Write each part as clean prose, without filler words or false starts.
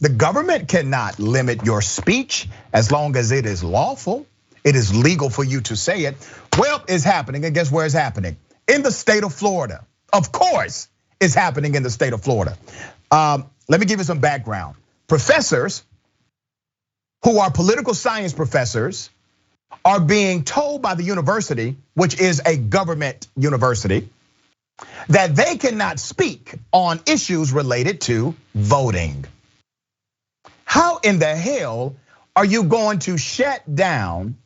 The government cannot limit your speech as long as it is lawful. It is legal for you to say it. Well, it's happening, and guess where it's happening? In the state of Florida. Of course, it's happening in the state of Florida. Let me give you some background. Professors who are political science professors are being told by the university, which is a government university, that they cannot speak on issues related to voting. How in the hell are you going to shut down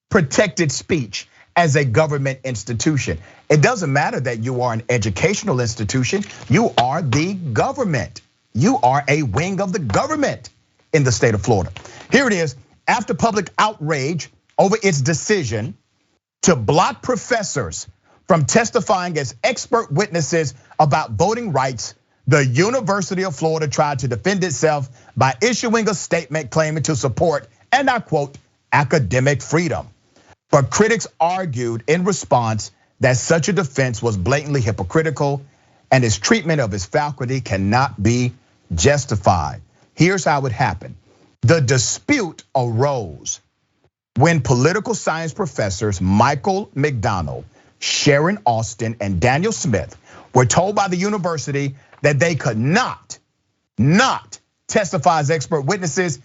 protected speech as a government institution? It doesn't matter that you are an educational institution. You are the government. You are a wing of the government in the state of Florida. Here it is. After public outrage over its decision to block professors from testifying as expert witnesses about voting rights, the University of Florida tried to defend itself by issuing a statement claiming to support, and I quote, academic freedom. But critics argued in response that such a defense was blatantly hypocritical and its treatment of its faculty cannot be justified. Here's how it happened. The dispute arose when political science professors Michael McDonald, Sharon Austin, and Daniel Smith were told by the university that they could not testify as expert witnesses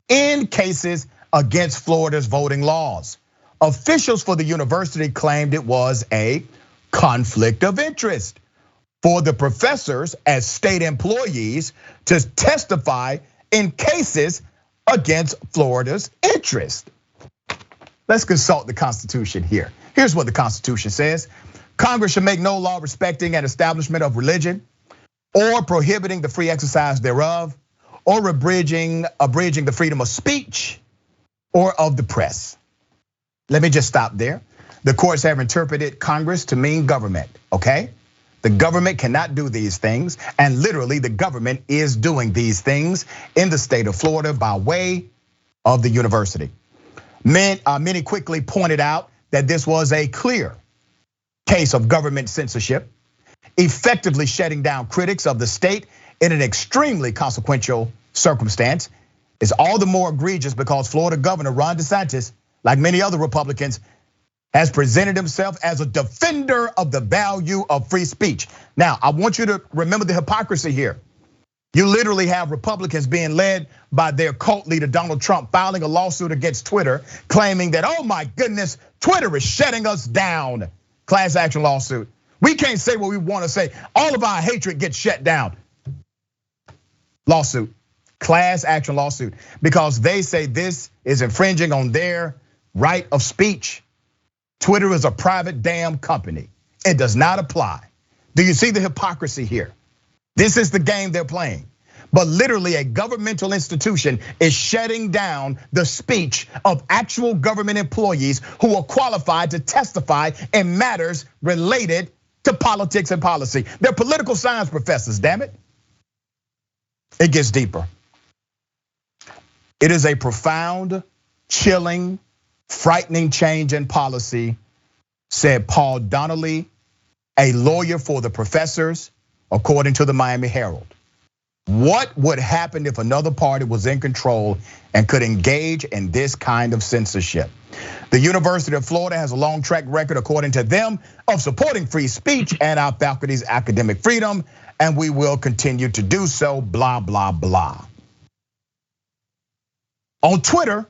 in cases against Florida's voting laws. Officials for the university claimed it was a conflict of interest for the professors as state employees to testify in cases against Florida's interest. Let's consult the Constitution here. Here's what the Constitution says. Congress should make no law respecting an establishment of religion or prohibiting the free exercise thereof or abridging the freedom of speech or of the press. Let me just stop there. The courts have interpreted Congress to mean government, okay? The government cannot do these things, and literally the government is doing these things in the state of Florida by way of the university. Many quickly pointed out that this was a clear case of government censorship, effectively shutting down critics of the state in an extremely consequential circumstance. It's all the more egregious because Florida Governor Ron DeSantis, like many other Republicans, has presented himself as a defender of the value of free speech. Now, I want you to remember the hypocrisy here. You literally have Republicans being led by their cult leader, Donald Trump, filing a lawsuit against Twitter, claiming that, oh my goodness, Twitter is shutting us down. Class action lawsuit. We can't say what we want to say. All of our hatred gets shut down. Lawsuit, class action lawsuit, because they say this is infringing on their right of speech. Twitter is a private damn company. It does not apply. Do you see the hypocrisy here? This is the game they're playing. But literally a governmental institution is shutting down the speech of actual government employees who are qualified to testify in matters related to politics and policy. They're political science professors, damn it. It gets deeper. It is a profound, chilling, frightening change in policy, said Paul Donnelly, a lawyer for the professors, according to the Miami Herald. What would happen if another party was in control and could engage in this kind of censorship? The University of Florida has a long track record, according to them, of supporting free speech and our faculty's academic freedom, and we will continue to do so, blah, blah, blah. On Twitter,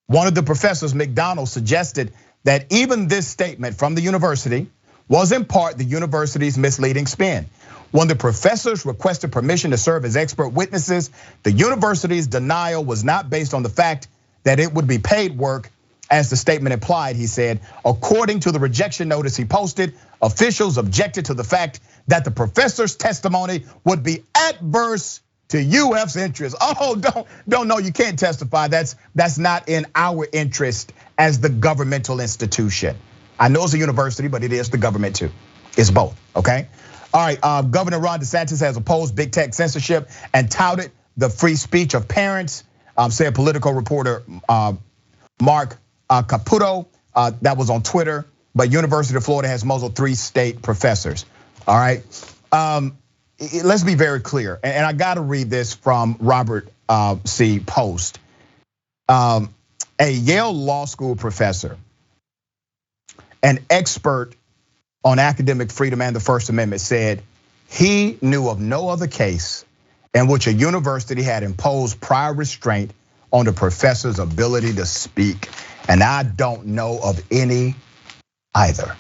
one of the professors, McDonald, suggested that even this statement from the university was in part the university's misleading spin. When the professors requested permission to serve as expert witnesses, the university's denial was not based on the fact that it would be paid work, as the statement implied, he said. According to the rejection notice he posted, officials objected to the fact that the professor's testimony would be adverse to UF's interest. Oh, don't know, you can't testify. That's not in our interest as the governmental institution. I know it's a university, but it is the government too. It's both, okay? All right, Governor Ron DeSantis has opposed big tech censorship and touted the free speech of parents, said political reporter Mark Caputo, that was on Twitter, but University of Florida has muzzled 3 state professors, all right? Let's be very clear, and I gotta read this from Robert see post. A Yale Law School professor, an expert on academic freedom and the First Amendment, said he knew of no other case in which a university had imposed prior restraint on the professor's ability to speak. And I don't know of any either.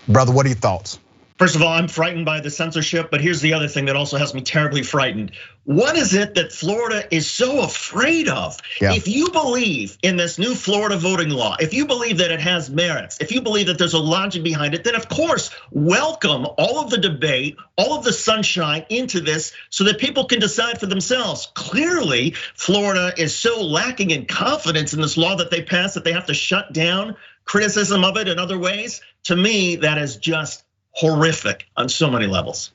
Brother, what are your thoughts? First of all, I'm frightened by the censorship, but here's the other thing that also has me terribly frightened. What is it that Florida is so afraid of? Yeah. If you believe in this new Florida voting law, if you believe that it has merits, if you believe that there's a logic behind it, then of course, welcome all of the debate, all of the sunshine into this so that people can decide for themselves. Clearly, Florida is so lacking in confidence in this law that they passed that they have to shut down criticism of it in other ways. To me, that is just horrific on so many levels.